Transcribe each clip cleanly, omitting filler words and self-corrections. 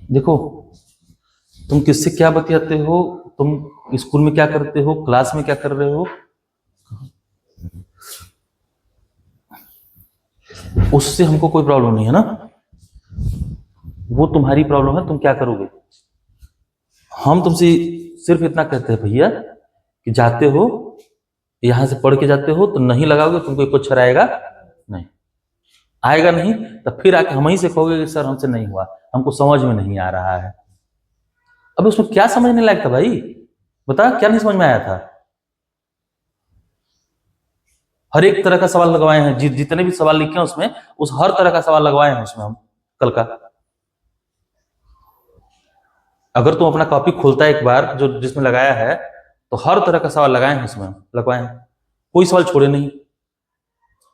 देखो, तुम किससे क्या बतियाते हो, तुम स्कूल में क्या करते हो, क्लास में क्या कर रहे हो, उससे हमको कोई प्रॉब्लम नहीं है ना। वो तुम्हारी प्रॉब्लम है, तुम क्या करोगे। हम तुमसे सिर्फ इतना कहते हैं भैया कि जाते हो, यहां से पढ़ के जाते हो तो नहीं लगाओगे, तुमको कोई अक्षर आएगा नहीं, आएगा नहीं, तो फिर आके हम ही से कहोगे कि सर हमसे नहीं हुआ, हमको समझ में नहीं आ रहा है। अब उसमें क्या समझने लायक था भाई, बता, क्या नहीं समझ में आया था। हर एक तरह का सवाल लगवाए हैं, जितने भी सवाल लिखे हैं उसमें, उस हर तरह का सवाल लगवाए हैं उसमें हम कल का। अगर तुम अपना कॉपी खोलता है एक बार जो जिसमें लगाया है, तो हर तरह का सवाल लगाए हैं उसमें, लगवाए हैं, कोई सवाल छोड़े नहीं,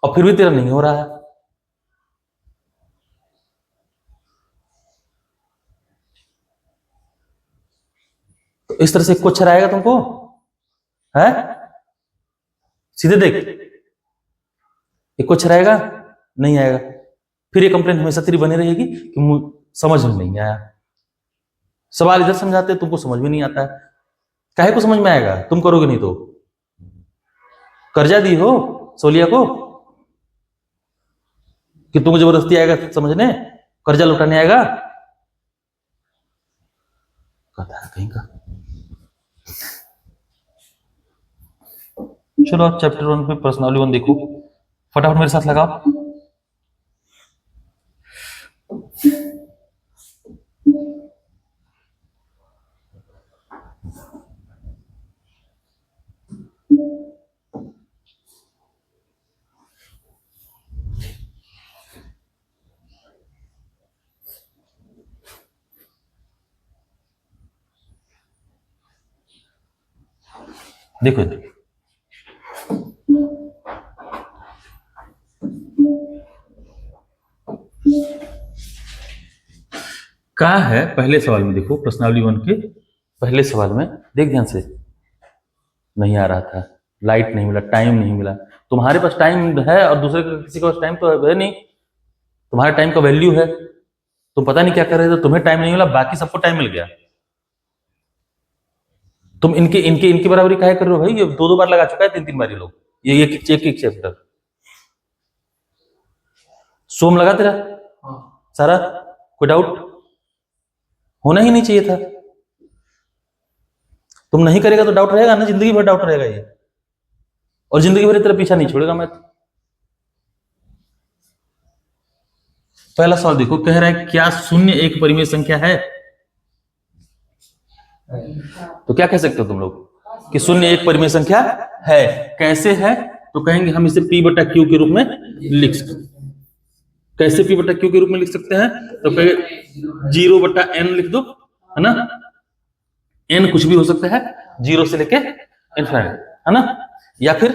और फिर भी तेरा नहीं हो रहा है। तो इस तरह से एक अक्षर आएगा तुमको है, सीधे देख, एक अक्षर आएगा नहीं आएगा, फिर ये कंप्लेंट हमेशा तेरी बनी रहेगी कि समझ में नहीं आया। सवाल इधर समझाते तुमको समझ में नहीं आता है, काहे को समझ में आएगा, तुम करोगे नहीं तो। कर्जा दी हो सोलिया को कि तुमको जबरदस्ती आएगा समझने, कर्जा लौटाने आएगा, कहता है कहीं का। चलो आप चैप्टर 1 में पर्सनालिटी 1 देखो, फटाफट मेरे साथ लगाओ। देखो क्या है पहले सवाल में, देखो पर्सनालिटी 1 के पहले सवाल में देख ध्यान से, नहीं आ रहा था, लाइट नहीं मिला, टाइम नहीं मिला। तुम्हारे पास टाइम है और दूसरे का किसी के पास टाइम तो है नहीं, तुम्हारे टाइम का वैल्यू है, तुम पता नहीं क्या कर रहे थे, तुम्हें टाइम नहीं मिला, बाकी सबको टाइम मिल गया। तुम इनके इनके इनकी बराबरी काहे कर रहे हो भाई, ये 2-2 बार लगा चुका है, 3-3 बार ये लोग, ये एक चैप्टर। सोम लगा तेरा सारा, कोई डाउट होना ही नहीं चाहिए था। तुम नहीं करेगा तो डाउट रहेगा ना, जिंदगी भर डाउट रहेगा ये, और जिंदगी भर तेरा पीछा नहीं छोड़ेगा मैं। पहला सवाल देखो, कह रहा है क्या शून्य एक परिमेय संख्या है। तो क्या कह सकते हो तुम लोग कि शून्य एक परिमेय संख्या है। कैसे है, तो कहेंगे हम इसे P बटा Q के रूप में लिख सकते हैं। कैसे P बटा Q के रूप में लिख सकते हैं, तो कहेंगे 0 बटा n लिख दो, है ना, n कुछ भी हो सकता है 0 से लेके इनफिनिटी, है ना। या फिर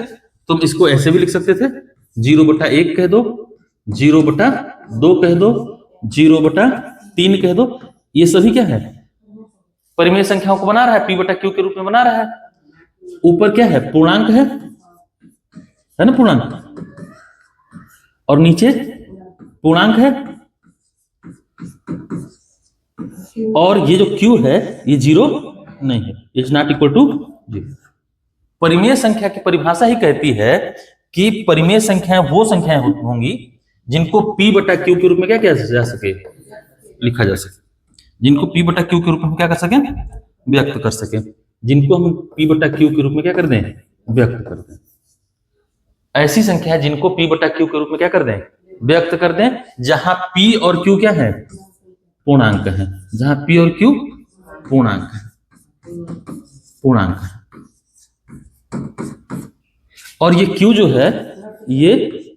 तुम इसको ऐसे भी लिख सकते थे, 0 बटा 1 कह दो, 0 बटा 2 कह दो, 0 बटा 3 कह दो। ये सभी क्या है, परिमेय संख्याओं को बना रहा है, P बटा Q के रूप में बना रहा है। ऊपर क्या है, पूर्णांक है ना, पूर्णांक, और नीचे पूर्णांक है, और ये जो Q है ये 0 नहीं है, इज नॉट इक्वल टू 0। परिमेय संख्या की परिभाषा ही कहती है कि परिमेय संख्याएं वो संख्याएं होंगी जिनको P बटा Q के रूप में क्या किया जा सके, लिखा जा सके, जिनको P बटा Q के रूप में क्या कर सके, व्यक्त कर सके, जिनको हम P बटा Q के रूप में क्या कर दें, व्यक्त कर दें। ऐसी संख्या है जिनको P बटा Q के रूप में क्या कर दें, व्यक्त कर दें, जहां P और Q क्या है, पूर्णांक है, जहां P और Q पूर्णांक है, पूर्णांक है। और ये Q जो है ये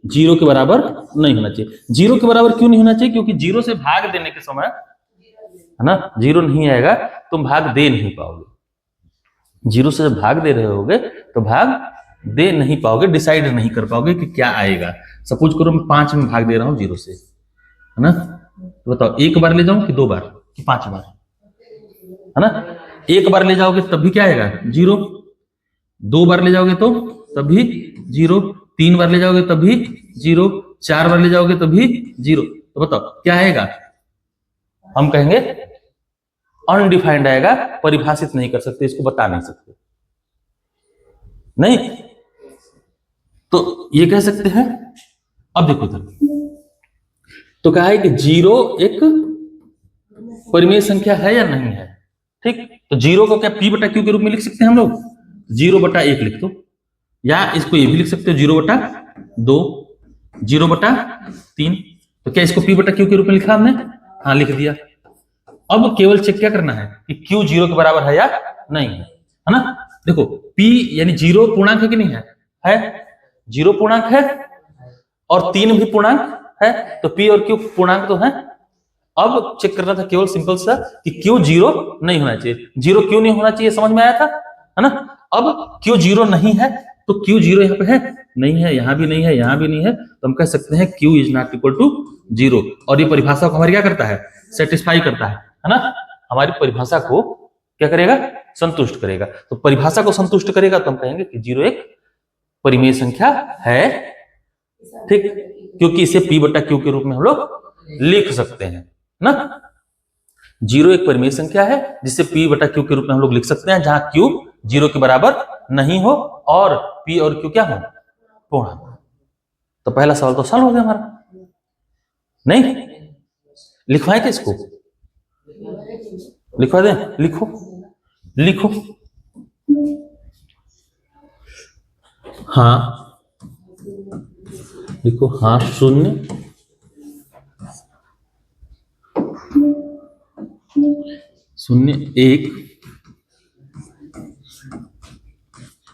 0 के बराबर नहीं होना चाहिए। 0 के बराबर क्यों नहीं होना चाहिए, क्योंकि 0 से भाग देने के समय, है ना, 0 नहीं आएगा, तुम भाग दे नहीं पाओगे। 0 से जब भाग दे रहे होगे तो भाग दे नहीं पाओगे, डिसाइड नहीं कर पाओगे कि क्या आएगा। सपोज करो मैं 5 में भाग दे रहा हूं 0 से, है ना, तो बताओ 1 बार ले जाऊं कि 2 बार कि 5 बार, है ना। 1 बार ले जाओगे तब भी क्या आएगा, 0, 2 बार ले जाओगे तो तब भी 0, 3 बार ले जाओगे तब भी 0, 4 बार ले जाओगे तब भी 0। तो बताओ क्या आएगा, हम कहेंगे अनडिफाइंड आएगा, परिभाषित नहीं कर सकते, इसको बता नहीं सकते, नहीं तो ये कह सकते हैं। अब देखो इधर, तो कहा है कि जीरो एक परिमेय संख्या है या नहीं है, ठीक। तो जीरो को क्या पी बटा क्यू के रूप में लिख सकते हैं हम लोग, जीरो बटा एक लिख दो, या इसको ये भी लिख सकते हो जीरो बटा दो, जीरो बटा तीन। तो क्या इसको पी बटा क्यू के रूप में लिखा हमने, हाँ लिख दिया। अब केवल चेक क्या करना है कि क्यू जीरो के बराबर है या नहीं है ना। देखो पी यानी जीरो पूर्णांक है कि नहीं है जीरो पूर्णांक है और तीन भी पूर्णांक है, तो पी और क्यू पूर्णांक तो है। अब चेक करना था केवल सिंपल सा कि क्यू जीरो नहीं होना चाहिए, जीरो क्यों नहीं होना चाहिए समझ में आया था, है ना। अब क्यू जीरो नहीं है तो क्यू जीरो यहाँ पे है नहीं है, यहां भी नहीं है, यहां भी नहीं है, तो हम कह सकते हैं Q is not equal to zero. और ये परिभाषा को हमारी क्या करता है, सेटिस्फाई करता है ना, हमारी परिभाषा को क्या करेगा, संतुष्ट करेगा। तो परिभाषा को संतुष्ट करेगा तो हम कहेंगे कि जीरो एक परिमेय संख्या है, ठीक, क्योंकि इसे पी बटा क्यू के रूप में हम लोग लिख सकते हैं ना। जीरो एक परिमेय संख्या है जिसे पी बटा क्यू के रूप में हम लोग लिख सकते हैं, जहां क्यू जीरो के बराबर नहीं हो और पी और क्यू क्या हो, पूर्णांक। तो पहला सवाल तो सॉल्व हो गया हमारा, नहीं लिखवाएं क्या इसको, लिखवा दें, लिखो लिखो, हाँ लिखो, हाँ शून्य शून्य एक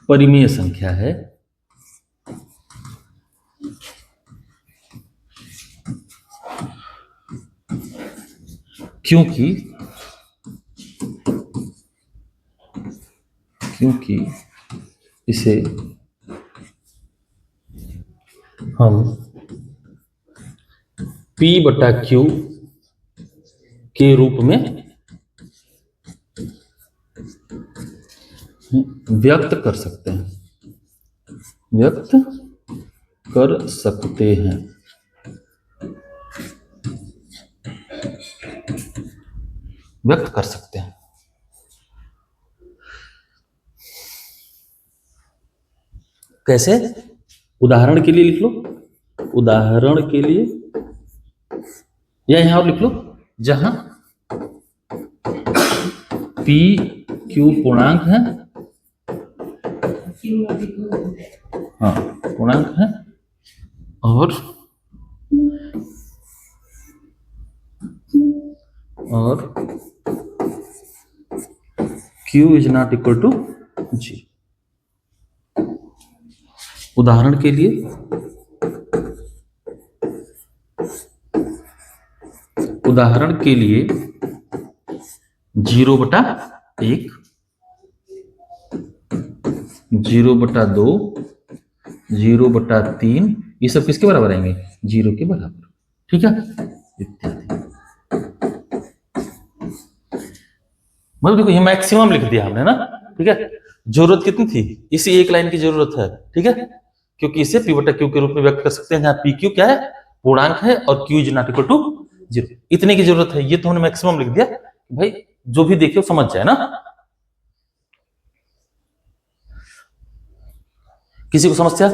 परिमेय संख्या है क्योंकि इसे हम P बटा Q के रूप में व्यक्त कर सकते हैं, व्यक्त कर सकते हैं। व्यक्त कर सकते हैं कैसे, उदाहरण के लिए लिख लो, उदाहरण के लिए, या यहां और लिख लो, जहां पी क्यू पूर्णांक है, हाँ पूर्णांक है, और Q is not equal to जी। उदाहरण के लिए, उदाहरण के लिए जीरो बटा एक, जीरो बटा दो, जीरो बटा तीन, ये सब किसके बराबर आएंगे, जीरो के बराबर, ठीक है, इत्यादि। मतलब देखो ये मैक्सिमम लिख दिया हमने ना, ठीक है। जरूरत कितनी थी, इसी एक लाइन की जरूरत है, ठीक है, क्योंकि इसे पी बटा क्यू के रूप में व्यक्त कर सकते हैं, जहां पी क्यू क्या है, पूर्णांक है, और Q is not equal to zero, इतने की जरूरत है। ये तो हमने मैक्सिमम लिख दिया, भाई जो भी देखे समझ जाए ना। किसी को समस्या,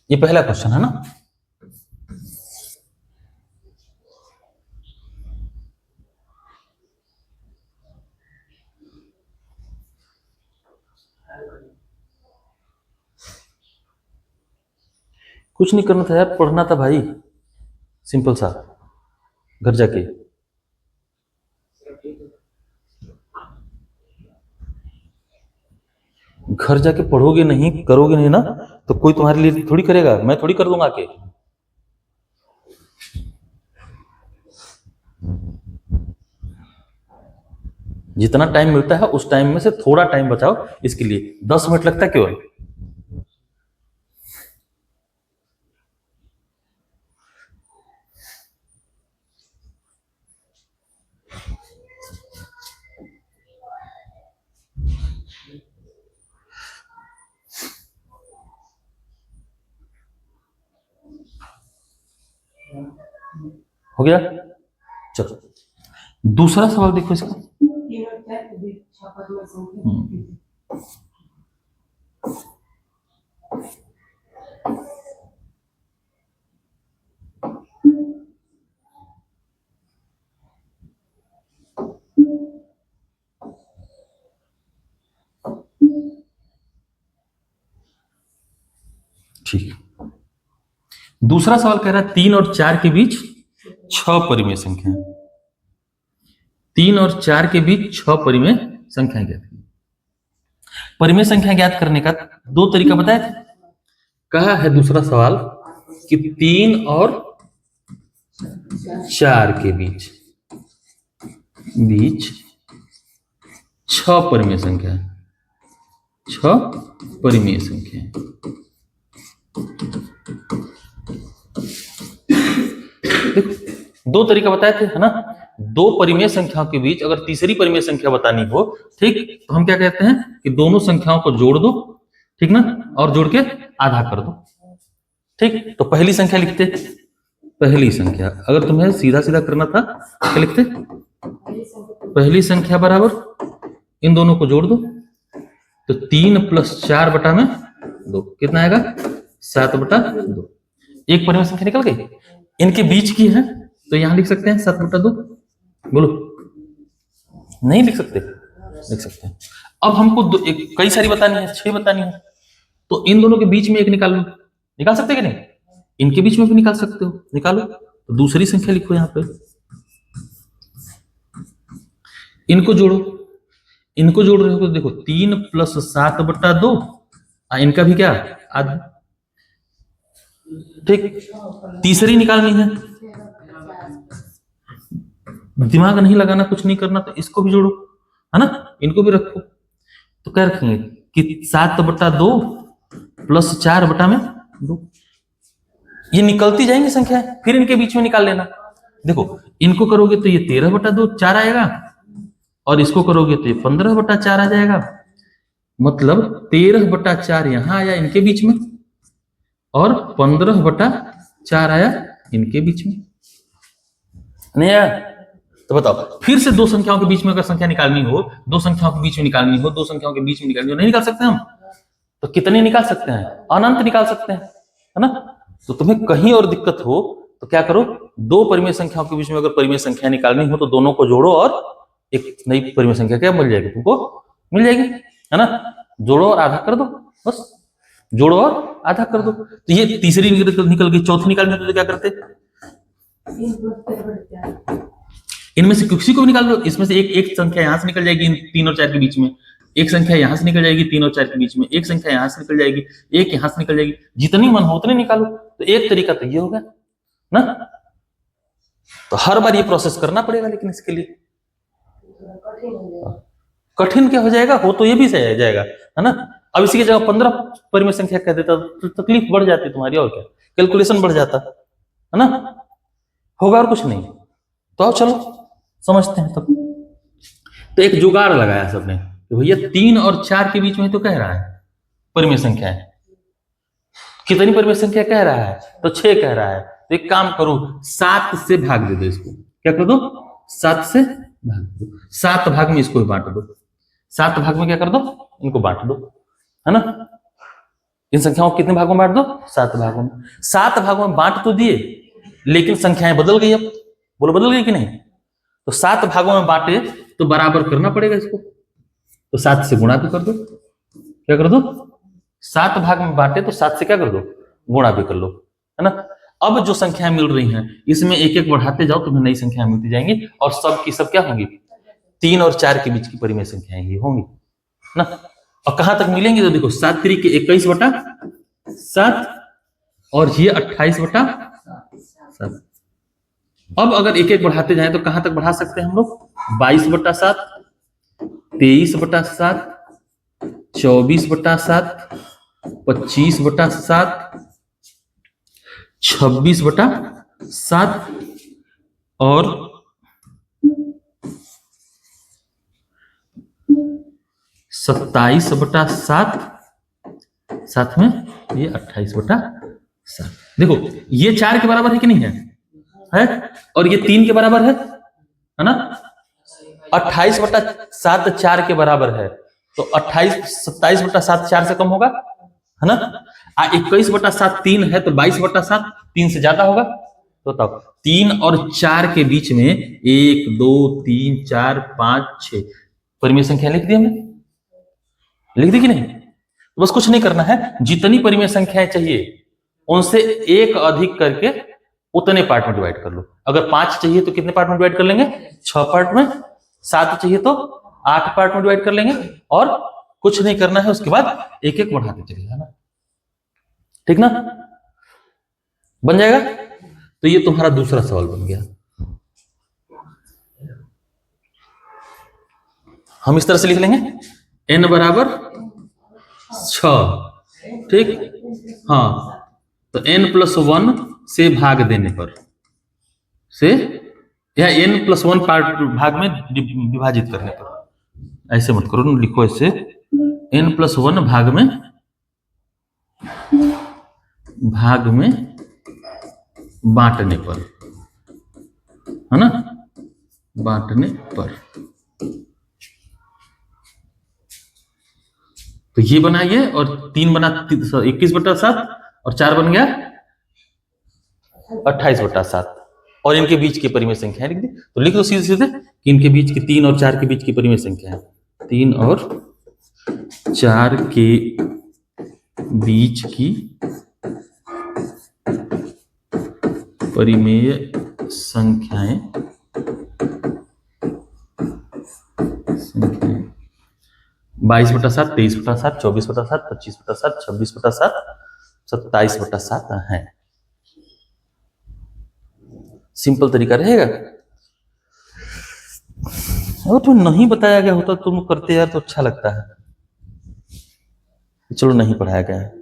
ये पहला क्वेश्चन है ना। कुछ नहीं करना था यार, पढ़ना था भाई, सिंपल सा, घर जाके। घर जाके पढ़ोगे नहीं, करोगे नहीं ना, तो कोई तुम्हारे लिए थोड़ी करेगा, मैं थोड़ी कर दूंगा आके। जितना टाइम मिलता है उस टाइम में से थोड़ा टाइम बचाओ इसके लिए, 10 मिनट लगता है क्यों, हो गया। चलो दूसरा सवाल देखो इसका। ठीक, दूसरा सवाल कह रहा है 3 और 4 के बीच 6 परिमेय संख्या। 3 और 4 के बीच 6 परिमेय संख्या ज्ञात की। परिमेय संख्या ज्ञात करने का 2 तरीका बताया था। कहा है दूसरा सवाल कि 3 और 4 के बीच 6 परिमेय संख्या, 6 परिमेय संख्या। देखो 2 तरीका बताए थे, है ना। 2 परिमेय संख्याओं के बीच अगर तीसरी परिमेय संख्या बतानी हो, ठीक, तो हम क्या कहते हैं कि दोनों संख्याओं को जोड़ दो, ठीक ना, और जोड़ के आधा कर दो। ठीक, तो पहली संख्या लिखते, पहली संख्या अगर तुम्हें सीधा सीधा करना था क्या लिखते, पहली संख्या बराबर इन दोनों को जोड़ दो, तो 3 + 4 बटा में 2 कितना आएगा 7 बटा 2। एक परिमेय संख्या निकल गई। इनके बीच की है तो यहां लिख सकते हैं 7 बटा 2। बोलो, नहीं लिख सकते? लिख सकते हैं। अब हमको कई सारी बतानी है, 6 बतानी है, तो इन दोनों के बीच में एक निकाल लो। निकाल सकते कि नहीं? इनके बीच में भी निकाल सकते हो, निकालो। तो दूसरी संख्या लिखो यहां पे, इनको जोड़ो। इनको जोड़ रहे हो तो देखो 3 + 7 बटा 2, इनका भी क्या आधा। ठीक, तीसरी निकालनी है, दिमाग नहीं लगाना, कुछ नहीं करना, तो इसको भी जोड़ो, है ना, इनको भी रखो। तो क्या रखेंगे कि 7 बटा 2 + 4 बटा में 2। ये निकलती जाएंगी संख्या, फिर इनके बीच में निकाल लेना। देखो इनको करोगे तो ये 13 बटा 2 4 आएगा, और इसको करोगे तो ये 15 बटा 4 आ जाएगा। मतलब 13 बटा 4 यहां आया इनके बीच में, और 15 बटा 4 आया इनके बीच में। नहीं आया? तो बताओ, फिर से 2 संख्याओं के बीच में अगर संख्या निकालनी हो, 2 संख्याओं के बीच में निकालनी हो, 2 संख्याओं के बीच में निकालनी हो, नहीं निकाल सकते हम? तो कितने निकाल सकते हैं? अनंत निकाल सकते हैं, है ना। तो तुम्हें कहीं और दिक्कत हो तो क्या करो, 2 परिमेय संख्याओं के बीच में अगर परिमेय संख्या निकालनी हो तो दोनों को जोड़ो और एक नई परिमेय संख्या क्या मिल जाएगी तुमको, मिल जाएगी, है ना। जोड़ो और आधा कर दो, बस जोड़ो और आधा कर दो। तो ये तीसरी निकल गई, चौथी निकालनी हो तो क्या करते, इनमें से किसी को भी निकाल दो। इसमें से एक संख्या यहां से निकल जाएगी 3 और 4 के बीच में, एक संख्या यहां से निकल जाएगी 3 और 4 के बीच में, एक संख्या यहां से निकल जाएगी, एक यहां से निकल जाएगी, जितनी मन हो उतनी निकालो। तो एक तरीका तो ये होगा ना। तो हर बार ये प्रोसेस करना पड़ेगा, लेकिन इसके लिए कठिन क्या हो जाएगा, हो तो ये भी सही जाएगा, है ना। अब इसी की जगह 15 परिमेय संख्या कह देता तो तकलीफ बढ़ जाती तुम्हारी, और क्या कैलकुलेशन बढ़ जाता, है ना। होगा और कुछ नहीं। तो अब चलो समझते हैं। तब तो एक जुगाड़ लगाया सबने कि भैया 3 और 4 के बीच में तो कह रहा है परिमेय संख्या है, कितनी परिमेय संख्या कह रहा है, तो 6 कह रहा है। तो एक काम करो, 7 से भाग दे दो इसको। क्या कर दो, 7 से भाग दो, 7 भाग में इसको बांट दो। 7 भाग में क्या कर दो, इनको बांट दो, है ना। इन संख्याओं को कितने भागों में बांट दो, 7 भागों में। 7 भागों में बांट तो दिए, लेकिन संख्याएं बदल गई। अब बोलो बदल गई कि नहीं? तो 7 भागों में बांटे तो बराबर करना पड़ेगा इसको, तो 7 से गुणा भी कर दो। क्या कर दो, 7 भाग में बांटे तो 7 से क्या कर दो, गुणा भी कर लो, है ना। अब जो संख्याएं मिल रही हैं इसमें एक एक बढ़ाते जाओ, तुम्हें नई संख्याएं मिलती जाएंगी, और सब की सब क्या होंगी, 3 और 4 के बीच की परिमेय संख्याएं ही होंगी ना। और कहां तक मिलेंगी, तो देखो 7 × 3 = 21 बटा 7, और ये 28 बटा 7। अब अगर एक एक बढ़ाते जाएं तो कहां तक बढ़ा सकते हैं हम लोग, 22 बटा 7, 23 बटा 7, 24 बटा 7, 25 बटा 7, 26 बटा 7, और 27 बटा 7, साथ में ये 28 बटा 7। देखो ये 4 के बराबर है कि नहीं है, है, और ये 3 के बराबर है ना। 28/7 4 के बराबर है, तो 27/7 4 से कम होगा, है ना। 21/7 3 है, तो 22/7 3 से ज्यादा होगा। तो बताओ 3 और 4 के बीच में 1 2 3 4 5 6 परिमेय संख्या लिख दी हमने, लिख दी कि नहीं। तो बस कुछ नहीं करना है, जितनी परिमेय संख्याएं चाहिए उनसे एक अधिक करके उतने पार्ट में डिवाइड कर लो। अगर 5 चाहिए तो कितने पार्ट में डिवाइड कर लेंगे, 6 पार्ट में। 7 चाहिए तो 8 पार्ट में डिवाइड कर लेंगे, और कुछ नहीं करना है, उसके बाद एक एक बढ़ाते चलिए, है ना, ठीक ना, बन जाएगा। तो ये तुम्हारा दूसरा सवाल बन गया। हम इस तरह से लिख लेंगे n बराबर 6, ठीक, हाँ, तो n+1 से भाग देने पर, से या n+1 पार्ट भाग में विभाजित करने पर, ऐसे मत करो, लिखो ऐसे, n+1 भाग में बांटने पर, है ना, बांटने पर। तो ये बना ये, और 3 बना 21/7, और 4 बन गया 28/7, और इनके बीच की परिमेय संख्या लिख दी। तो लिख दो सीधे सीधे कि इनके बीच की 3 और 4 के बीच की परिमेय संख्या है, 3 और 4 के बीच की परिमेय संख्याएं 22/7, 23/7, 24/7, 25/7, 26/7, 27/7 है। सिंपल तरीका रहेगा। अगर तुम नहीं बताया गया होता तुम करते यार तो अच्छा लगता है, चलो नहीं पढ़ाया गया है।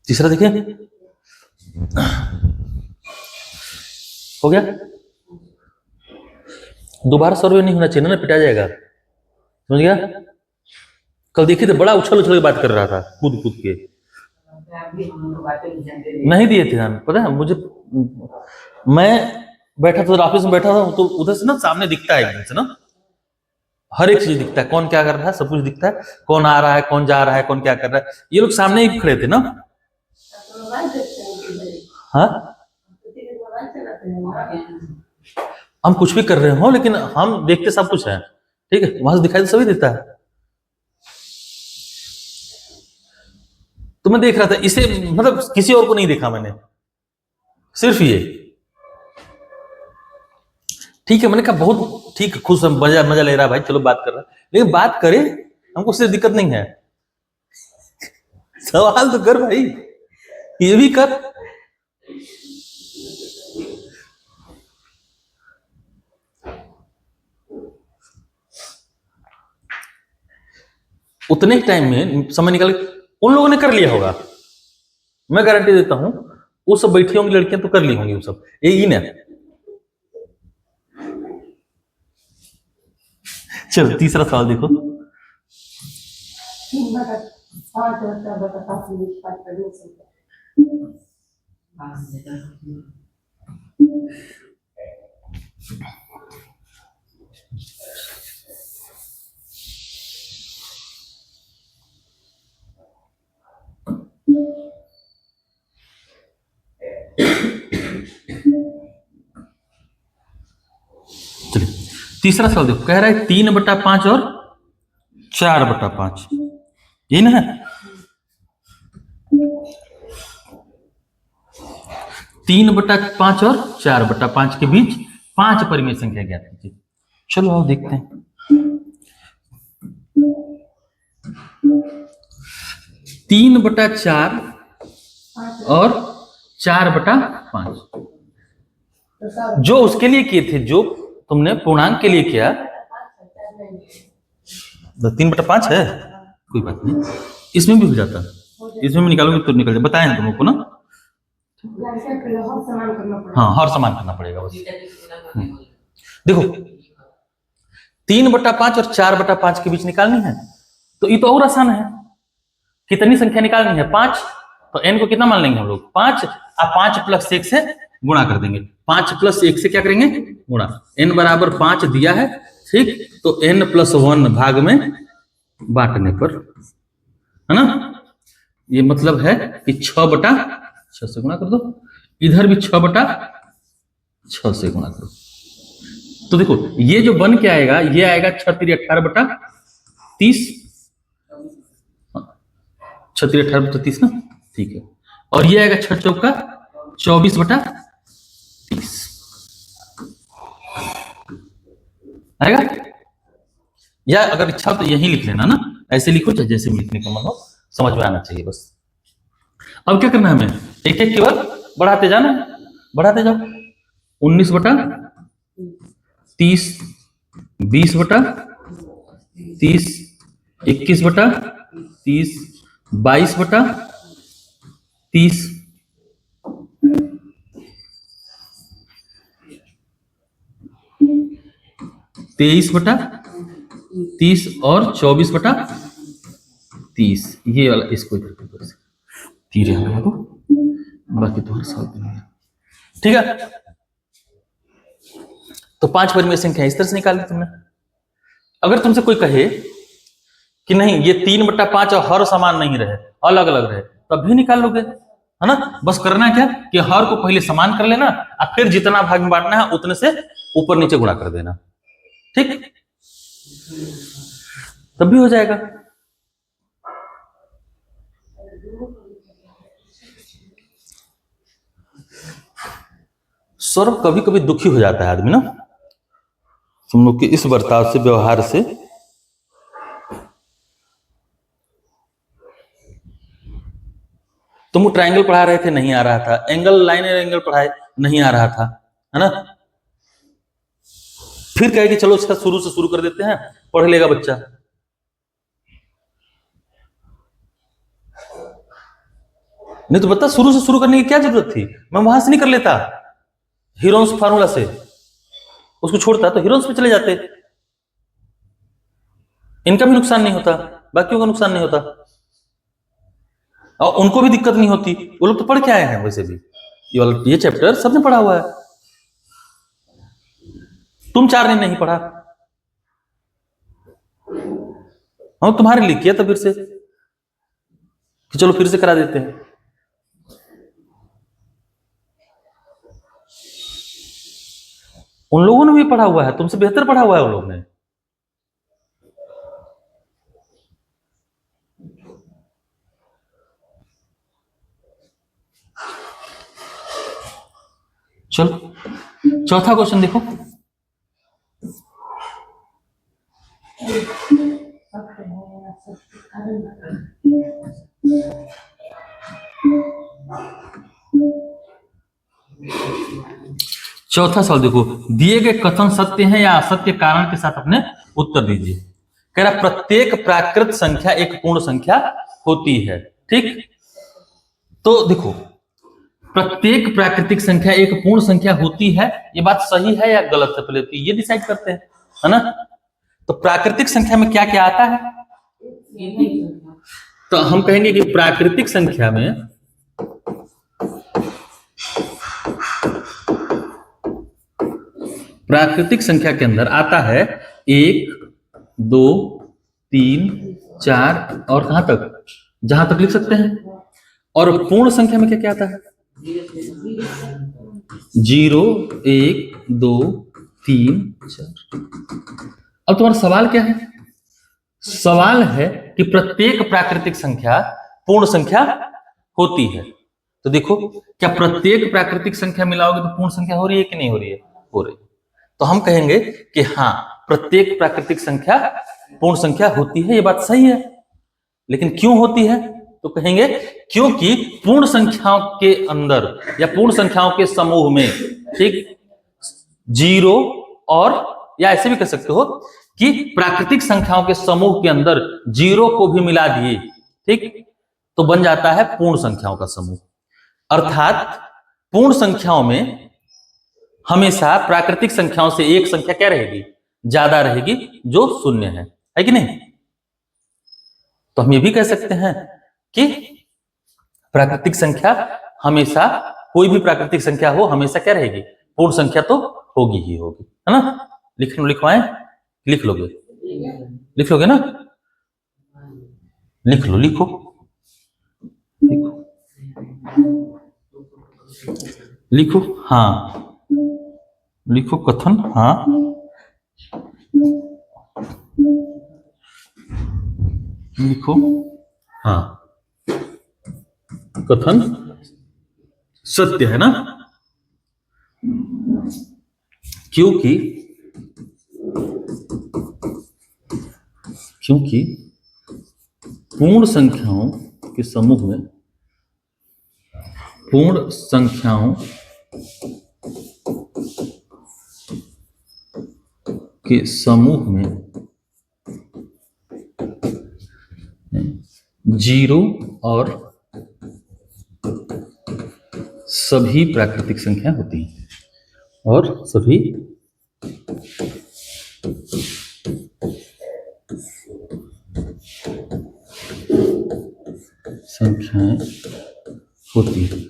तीसरा देखिए, हो गया। दोबारा सर्वे नहीं होना चाहिए ना, पिटा जाएगा, समझ गया। कल देखिए तो बड़ा उछल उछल के बात कर रहा था, कूद कूद के, नहीं दिए थे ध्यान, पता है मुझे। मैं बैठा था ऑफिस में, बैठा था तो उधर से ना सामने दिखता है एकदम से ना, हर एक चीज दिखता है, कौन क्या कर रहा है सब कुछ दिखता है, कौन आ रहा है कौन जा रहा है कौन क्या कर रहा है। ये लोग सामने ही खड़े थे ना, हाँ, हम कुछ भी कर रहे हो लेकिन हम देखते सब कुछ है, ठीक है, वहां से दिखाई तो सभी देता है। तो मैं देख रहा था इसे, मतलब किसी और को नहीं देखा मैंने, सिर्फ ये, ठीक है। मैंने कहा बहुत ठीक है, खुश मजा मजा ले रहा है भाई, चलो बात कर रहा है, लेकिन बात करे, हमको उससे दिक्कत नहीं है, सवाल तो कर भाई, ये भी कर। उतने टाइम में समय निकल, उन लोगों ने कर लिया होगा, मैं गारंटी देता हूं, वो सब बैठी होंगी लड़कियां तो कर ली होंगी वो सब, ये ना। चलो तीसरा सवाल देखो, तीसरा सवाल देखो, कह रहा है 3/5 और 4/5, ये ना है। 3/5 और 4/5 के बीच 5 परिमेय संख्या ज्ञात कीजिए। चलो आओ देखते हैं। 3/4 और 4/5 जो उसके लिए किए थे, जो तुमने पूर्णांक के लिए किया, 3/5 है, कोई बात नहीं, इसमें भी हो जाता, इसमें भी निकालोगे तो निकल जाए, बताए हैं तुम लोग को ना। हाँ, हर समान करना पड़ेगा बस। देखो 3/5 और 4/5 के बीच निकालनी है, तो ये तो और आसान है। कितनी संख्या निकालनी है? 5, तो n को कितना मान लेंगे हम लोग? 5, और 5 + 1 से गुणा कर देंगे। 5 + 1 से क्या करेंगे? गुणा। n बराबर 5 दिया है, ठीक, तो n + 1 भाग में बांटने पर, है ना, ये मतलब है कि 6/6 से गुणा कर दो, इधर भी 6/6 से गुणा करो। तो देखो ये जो बन के आएगा, ये आएगा 6×3 = 18/30, 6×3 = 18/30 ना, ठीक है। और ये आएगा 6×4 = 24/30 आएगा। या अगर इच्छा तो यही लिख लेना ना, ऐसे लिखो चाहे जैसे भी लिखने का मन हो, समझ में आना चाहिए बस। अब क्या करना है हमें? एक एक केवल बढ़ाते जाना है, बढ़ाते जाओ। 19/30, 20/30, 21/30, 22/30, 23/30 और 24/30। ये वाला इसको धीरे हटा दो, बाकी तो हर साल है, ठीक है। तो 5 परिमेय संख्या इस तरह से निकाली तुमने। अगर तुमसे कोई कहे कि नहीं ये 3/5 और हर समान नहीं रहे, अलग अलग रहे, तब भी निकाल लोगे, है ना। बस करना क्या कि हर को पहले समान कर लेना, और फिर जितना भाग में बांटना है उतने से ऊपर नीचे गुणा कर देना, ठीक, तब भी हो जाएगा। सौरभ, कभी कभी दुखी हो जाता है आदमी ना, तुम लोग के इस बर्ताव से, व्यवहार से। तुम ट्रायंगल पढ़ा रहे थे, नहीं आ रहा था, एंगल, लाइन और एंगल पढ़ाए, नहीं आ रहा था, है ना। फिर कहे कि चलो इसका शुरू से शुरू कर देते हैं, पढ़ लेगा बच्चा। नहीं तो बता, शुरू से शुरू करने की क्या जरूरत थी? मैं वहां से नहीं कर लेता, हीरोन्स फार्मूला से उसको छोड़ता तो हीरोन्स पे चले जाते, इनका भी नुकसान नहीं होता, बाकियों का नुकसान नहीं होता, और उनको भी दिक्कत नहीं होती। वो लोग तो पढ़ के आए हैं वैसे भी, ये चैप्टर सबने पढ़ा हुआ है, तुम 4 दिन नहीं पढ़ा, हम तुम्हारे लिए किया था फिर से कि चलो फिर से करा देते हैं। उन लोगों ने भी पढ़ा हुआ है, तुमसे बेहतर पढ़ा हुआ है उन लोगों ने। चलो चौथा क्वेश्चन देखो। चौथा सवाल देखो, दिए गए कथन सत्य है या असत्य, कारण के साथ अपने उत्तर दीजिए। कह रहा प्रत्येक प्राकृत संख्या एक पूर्ण संख्या होती है, ठीक। तो देखो प्रत्येक प्राकृतिक संख्या एक पूर्ण संख्या होती है, ये बात सही है या गलत है, पहले तो ये डिसाइड करते हैं, है ना। तो प्राकृतिक संख्या में क्या क्या आता है? तो हम कहेंगे कि प्राकृतिक संख्या में प्राकृतिक संख्या के अंदर आता है 1, 2, 3, 4 और कहां तक, जहां तक लिख सकते हैं। और पूर्ण संख्या में क्या क्या आता है? 0, 1, 2, 3 4। अब तुम्हारा सवाल क्या है? सवाल है कि प्रत्येक प्राकृतिक संख्या पूर्ण संख्या होती है। तो देखो, क्या प्रत्येक प्राकृतिक संख्या मिलाओगे तो पूर्ण संख्या हो रही है कि नहीं हो रही है? हो रही है। तो हम कहेंगे कि हाँ, प्रत्येक प्राकृतिक संख्या पूर्ण संख्या होती है, ये बात सही है। लेकिन क्यों होती है? तो कहेंगे क्योंकि पूर्ण संख्याओं के अंदर या पूर्ण संख्याओं के समूह में, ठीक, 0 और, या ऐसे भी कह सकते हो कि प्राकृतिक संख्याओं के समूह के अंदर 0 को भी मिला दिए, ठीक, तो बन जाता है पूर्ण संख्याओं का समूह। अर्थात पूर्ण संख्याओं में हमेशा प्राकृतिक संख्याओं से एक संख्या क्या रहेगी? ज्यादा रहेगी, जो शून्य है कि नहीं? तो हम ये भी कह सकते हैं कि प्राकृतिक संख्या हमेशा, कोई भी प्राकृतिक संख्या हो, हमेशा क्या रहेगी? पूर्ण संख्या तो होगी ही होगी, है ना? लिखवाएं? लिख लोगे? लिख लोगे ना? लिख लो, लिखो लिखो लिखो। हाँ, लिखो कथन। हाँ, लिखो। हाँ, कथन सत्य है ना? क्योंकि पूर्ण संख्याओं के समूह में, पूर्ण संख्याओं के समूह में 0 और सभी प्राकृतिक संख्या होती हैं, और सभी संख्याएं होती हैं।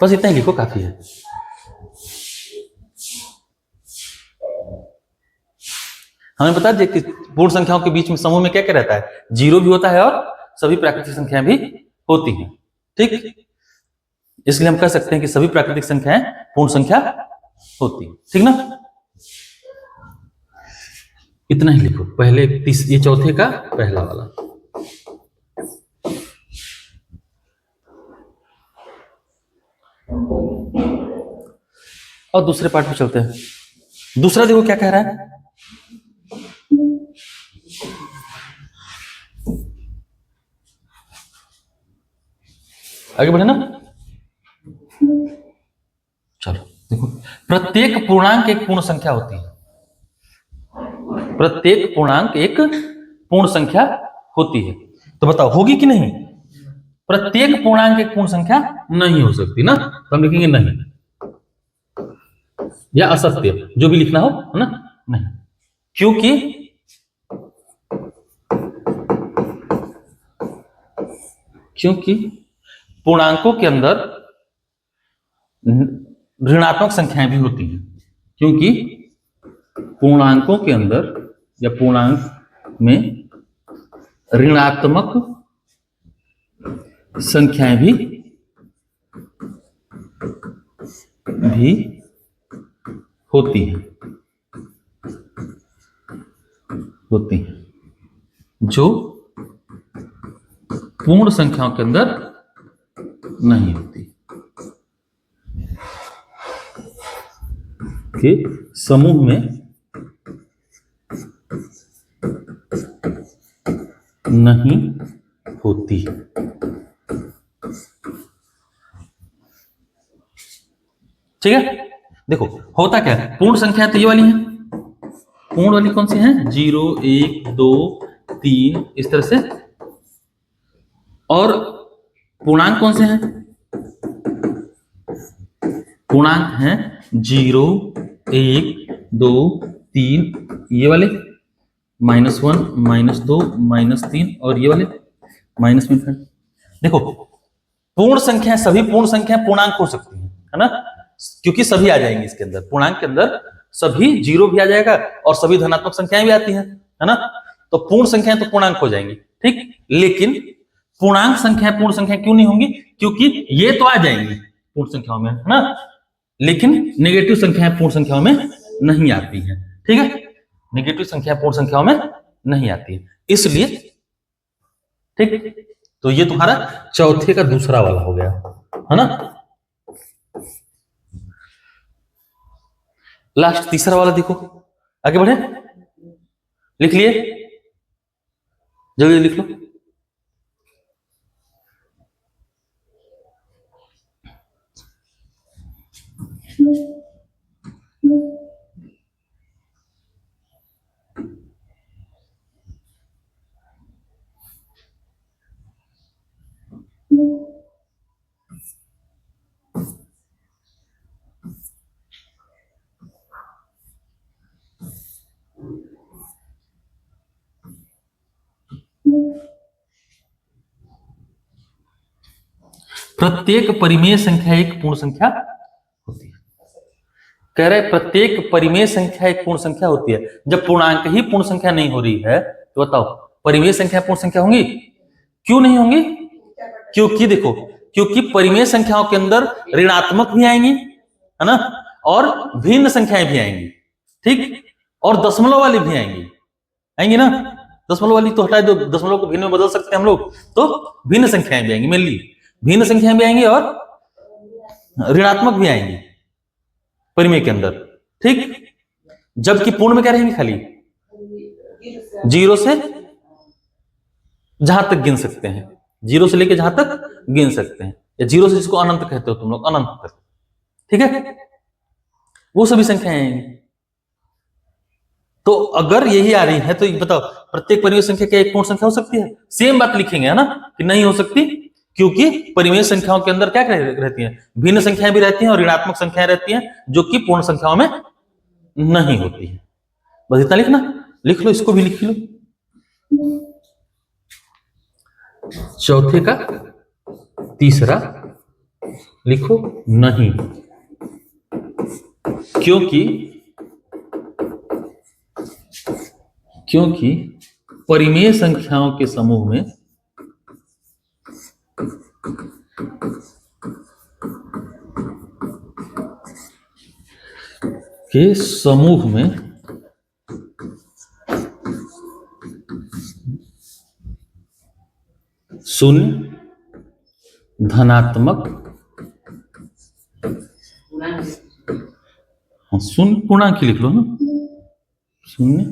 बस इतना ही लिखो, काफी है। हमें बता दिया कि पूर्ण संख्याओं के बीच में समूह में क्या क्या रहता है? 0 भी होता है और सभी प्राकृतिक संख्याएं भी होती हैं, ठीक। इसलिए हम कह सकते हैं कि सभी प्राकृतिक संख्याएं पूर्ण संख्या होती है, ठीक ना? इतना ही लिखो। पहले ये चौथे का पहला वाला। और दूसरे पार्ट में चलते हैं। दूसरा देखो क्या कह रहा है। आगे बढ़े ना? चलो देखो, प्रत्येक पूर्णांक एक पूर्ण संख्या होती है। प्रत्येक पूर्णांक एक पूर्ण संख्या होती है। तो बताओ, होगी कि नहीं? प्रत्येक पूर्णांक एक पूर्ण संख्या नहीं हो सकती ना, तो हम लिखेंगे नहीं, या असत्य, जो भी लिखना हो, है ना? नहीं, क्योंकि पूर्णांकों के अंदर ऋणात्मक संख्याएं भी होती हैं। क्योंकि पूर्णांकों के अंदर या पूर्णांक में ऋणात्मक संख्याएं भी होती हैं, जो पूर्ण संख्याओं के अंदर नहीं होती, के समूह में नहीं होती। ठीक है, देखो होता क्या है। पूर्ण संख्या तो ये वाली है, पूर्ण वाली कौन सी है? 0 1 2 3 इस तरह से। और पूर्णांक कौन से हैं? पूर्णांक हैं 0 1 2 3 ये वाले, -1 -2 -3 और ये वाले -1। देखो, पूर्ण संख्या, सभी पूर्ण संख्या पूर्णांक हो सकती है ना, क्योंकि सभी आ जाएंगे इसके अंदर। पूर्णांक के अंदर सभी 0 भी आ जाएगा और सभी धनात्मक संख्याएं भी आती हैं, है ना। तो पूर्ण संख्याएं तो पूर्णांक हो जाएंगी, ठीक। लेकिन पूर्णांक संख्या पूर्ण संख्या क्यों नहीं होंगी? क्योंकि ये तो आ जाएंगी, पूर्ण संख्याओं में, है ना, लेकिन नेगेटिव संख्याएं पूर्ण संख्याओं में नहीं आती हैं। ठीक है, नेगेटिव संख्या पूर्ण संख्याओं में नहीं आती है, इसलिए ठीक। तो ये तुम्हारा चौथे का दूसरा वाला हो गया, है ना। लास्ट तीसरा वाला देखो, आगे बढ़े, लिख लिए, जल्दी लिख लो। प्रत्येक परिमेय संख्या एक पूर्ण संख्या होती है। कह रहे प्रत्येक परिमेय संख्या एक पूर्ण संख्या होती है। जब पूर्णांक ही पूर्ण संख्या नहीं हो रही है तो बताओ परिमेय संख्या पूर्ण संख्या होंगी? क्यों नहीं होंगी? क्योंकि देखो, क्योंकि परिमेय संख्याओं के अंदर ऋणात्मक भी आएंगी, है ना, और भिन्न संख्याएं भी आएंगी, ठीक, और दशमलव वाली भी आएंगी, आएंगी ना। दशमलव वाली तो हटाए दो, दशमलव को भिन्न में बदल सकते हैं हम लोग, तो भिन्न संख्याएं भी आएंगी, मेनली भिन्न संख्याएं भी आएंगी और ऋणात्मक भी आएंगी परिमेय के अंदर, ठीक। जबकि पूर्ण में क्या रहेंगे? खाली जीरो से जहां तक गिन सकते हैं, जीरो से लेके जहां तक गिन सकते हैं, या जीरो से जिसको अनंत कहते हो तुम लोग, अनंत तक, ठीक है, वो सभी संख्याएं आएंगी। तो अगर यही आ रही है तो बताओ प्रत्येक परिमेय संख्या क्या एक पूर्ण संख्या हो सकती है? सेम बात लिखेंगे, है ना, कि नहीं हो सकती, क्योंकि परिमेय संख्याओं के अंदर क्या रहती हैं? भिन्न संख्याएं भी रहती हैं और ऋणात्मक संख्याएं रहती हैं, जो कि पूर्ण संख्याओं में नहीं होती है। बस इतना लिखना, लिख लो, इसको भी लिख लो। चौथे का तीसरा लिखो नहीं, क्योंकि परिमेय संख्याओं के समूह में शून्य, धनात्मक, शून्य पूर्णांक लिख लो ना, शून्य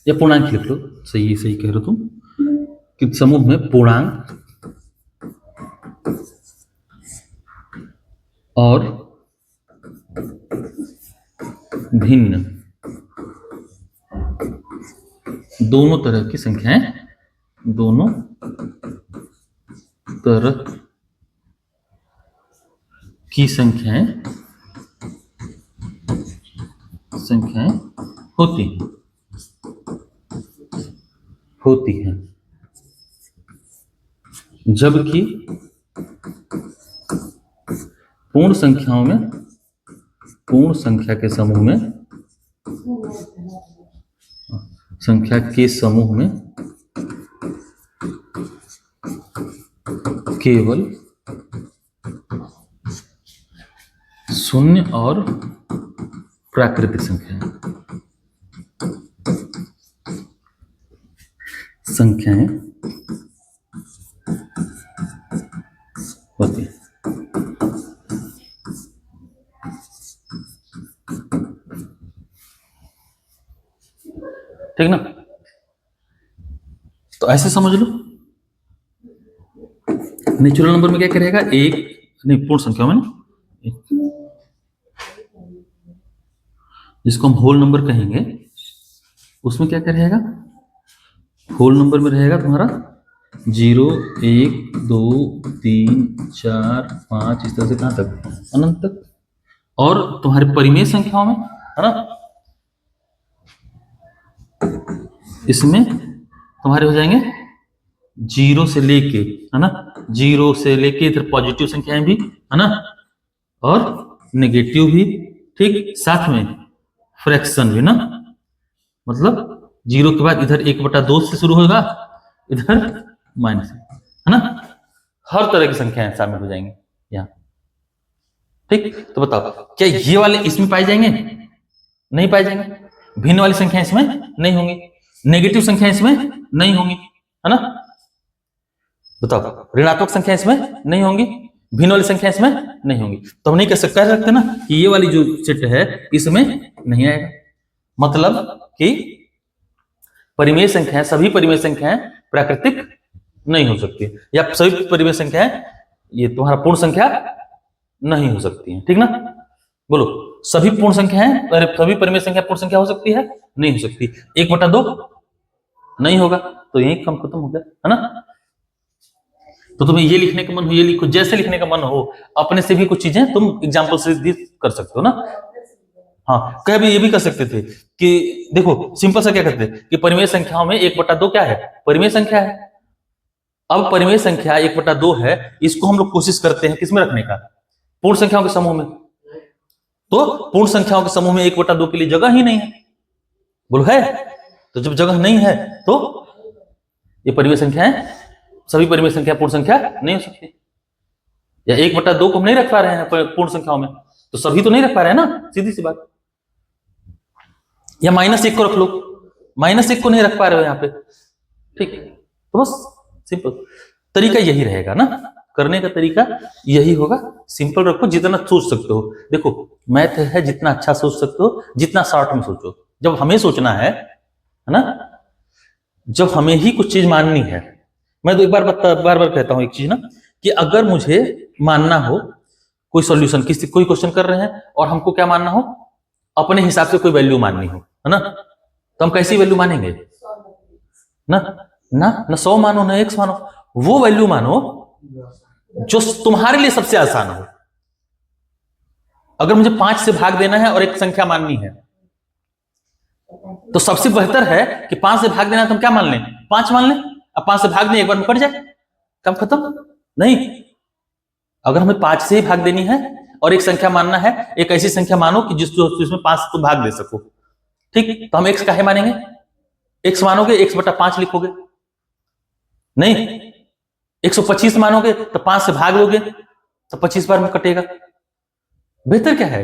या पूर्णांक लिख लो, सही सही कह रहे हो तुम, कि समूह में पूर्णांक और भिन्न दोनों तरह की संख्याएं, दोनों तरह की संख्याएं होती हैं, जबकि पूर्ण संख्याओं में, पूर्ण संख्या के समूह में, संख्या के समूह में केवल शून्य और प्राकृतिक संख्याएं होती हैं। ठीक ना, तो ऐसे समझ लो। नेचुरल नंबर में क्या करेगा? एक नहीं, पूर्ण संख्या में ना, जिसको हम होल नंबर कहेंगे, उसमें क्या रहेगा? होल नंबर में रहेगा तुम्हारा 0, 1, 2, 3, 4, 5, इस तरह से कहां तक? अनंत तक। और तुम्हारे परिमेय संख्याओं में, है ना, इसमें तुम्हारे हो जाएंगे 0 से लेके, है ना, 0 से लेके इधर पॉजिटिव संख्याएं भी, है ना, और नेगेटिव भी, ठीक, साथ में फ्रैक्शन भी ना, मतलब 0 के बाद इधर 1/2 से शुरू होगा, इधर माइनस, है ना, हर तरह की संख्याएं शामिल हो जाएंगी यहाँ। ठीक, तो बताओ क्या ये वाले इसमें पाए जाएंगे? नहीं पाए जाएंगे। भिन्न वाली संख्या इसमें नहीं होंगी, नेगेटिव संख्या इसमें नहीं होंगी, है ना। बताओ ऋणात्मक संख्या इसमें नहीं होंगी, भिन्न वाली संख्या इसमें नहीं होंगी, तो हम नहीं कह सकते ना कि ये वाली जो सेट है इसमें नहीं आएगा। मतलब कि परिमेय संख्याएं, सभी परिमेय संख्याएं प्राकृतिक नहीं हो सकती, या सभी परिमेय संख्याएं ये तुम्हारा पूर्ण संख्या नहीं हो सकती है, ठीक ना। बोलो सभी पूर्ण संख्याएं, सभी परिमेय संख्या पूर्ण संख्या हो सकती है? नहीं हो सकती। 1/2 नहीं होगा, तो यही काम खत्म हो गया, है ना। तो तुम्हें ये लिखने का मन हो ये लिखो, जैसे लिखने का मन हो, अपने से भी कुछ चीजें तुम एग्जाम्पल से भी कर सकते हो ना। हाँ, कह भी ये भी कर सकते थे कि देखो सिंपल सा क्या करते कि परिमेय संख्याओं में 1/2 क्या है? परिमेय संख्या है। अब परिमेय संख्या 1/2 है, इसको हम लोग कोशिश करते हैं किसमें रखने का? पूर्ण संख्याओं के समूह में। तो पूर्ण संख्याओं के समूह में 1/2 के लिए जगह ही नहीं है। बोलो है? तो जब जगह नहीं है तो ये परिमेय संख्याएं, सभी परिमेय संख्या पूर्ण संख्या नहीं हो सकती। या 1/2 को हम नहीं रख पा रहे हैं पूर्ण संख्याओं में, तो सभी तो नहीं रख पा रहे हैं ना, सीधी सी बात। या -1 को रख लो, -1 को नहीं रख पा रहे हो यहाँ पे, ठीक। तो बस सिंपल तरीका यही रहेगा ना, करने का तरीका यही होगा। सिंपल रखो, जितना सोच सकते हो। देखो मैथ है, जितना अच्छा सोच सकते हो, जितना शॉर्ट में सोचो। जब हमें सोचना है ना, जब हमें ही कुछ चीज माननी है, मैं तो एक बार बार कहता हूं एक चीज ना, कि अगर मुझे मानना हो कोई सॉल्यूशन, किसी कोई क्वेश्चन कर रहे हैं और हमको क्या मानना हो, अपने हिसाब से कोई वैल्यू माननी हो, है ना, तो हम कैसी वैल्यू मानेंगे? ना ना ना 100 मानो ना 100 मानो, वो वैल्यू मानो जो तुम्हारे लिए सबसे आसान हो। अगर मुझे 5 से भाग देना है और एक संख्या माननी है, तो सबसे बेहतर है कि 5 से भाग देना है तो हम क्या मान लें? 5 मान लें। अब 5 से भाग दें, एक बार में कट जाए, काम खत्म। नहीं, अगर हमें 5 से ही भाग देनी है और एक संख्या मानना है, एक ऐसी संख्या मानो कि जिसमें 5 तुम भाग दे सको, ठीक। तो हम x काहे मानेंगे? x मानोगे, x/5 लिखोगे। नहीं, 125 मानोगे तो 5 से भाग लोगे तो 25 बार में कटेगा। बेहतर क्या है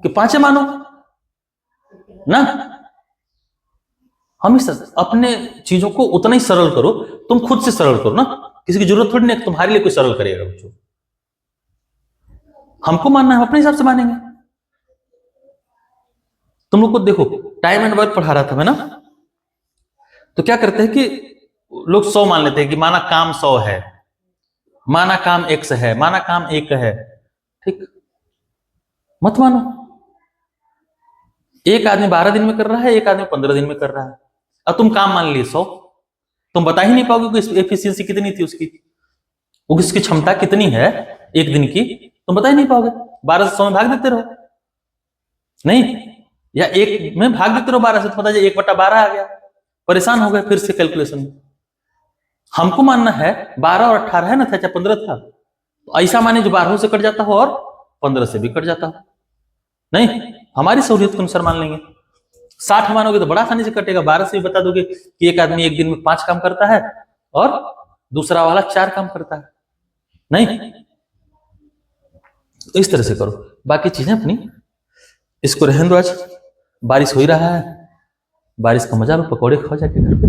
कि 5 मानो ना। हम अपने चीजों को उतना ही सरल करो, तुम खुद से सरल करो ना, किसी की जरूरत थोड़ी नहीं तुम्हारे लिए कोई सरल करेगा। बच्चों हमको मानना है, अपने हिसाब से मानेंगे। तुम लोग को देखो टाइम एंड वर्क पढ़ा रहा था मैं ना, तो क्या करते हैं कि लोग 100 मान लेते हैं कि माना काम 100 है, माना काम x है, माना काम 1 है, ठीक। मत मानो। एक आदमी 12 दिन में कर रहा है, एक आदमी 15 दिन में कर रहा है। अब तुम काम मान लिए 100, तुम बता ही नहीं पाओगे कि एफिशिएंसी कितनी थी उसकी क्षमता कितनी है एक दिन की, तुम बता ही नहीं पाओगे। 12 से 100 में भाग देते रहो, नहीं, या एक में भाग देते रहो 12 से, तो पता जाए 1/12 आ गया, परेशान हो गए फिर से कैलकुलेशन में। हमको मानना है 12 और 18 है ना था, चाहे 15 था, तो ऐसा माने जो 12 से कट जाता हो और 15 से भी कट जाता हो। नहीं, हमारी सहूलियत के अनुसार मान लेंगे। 60 मानोगे तो बड़ा आसानी से कटेगा। 12 से भी बता दोगे कि एक आदमी एक दिन में 5 काम करता है और दूसरा वाला 4 काम करता है। नहीं, तो इस तरह से करो, बाकी चीजें अपनी इसको रहने दो। आज बारिश हो ही रहा है, बारिश का मजा लो, पकौड़े खाओ जाके घर पे।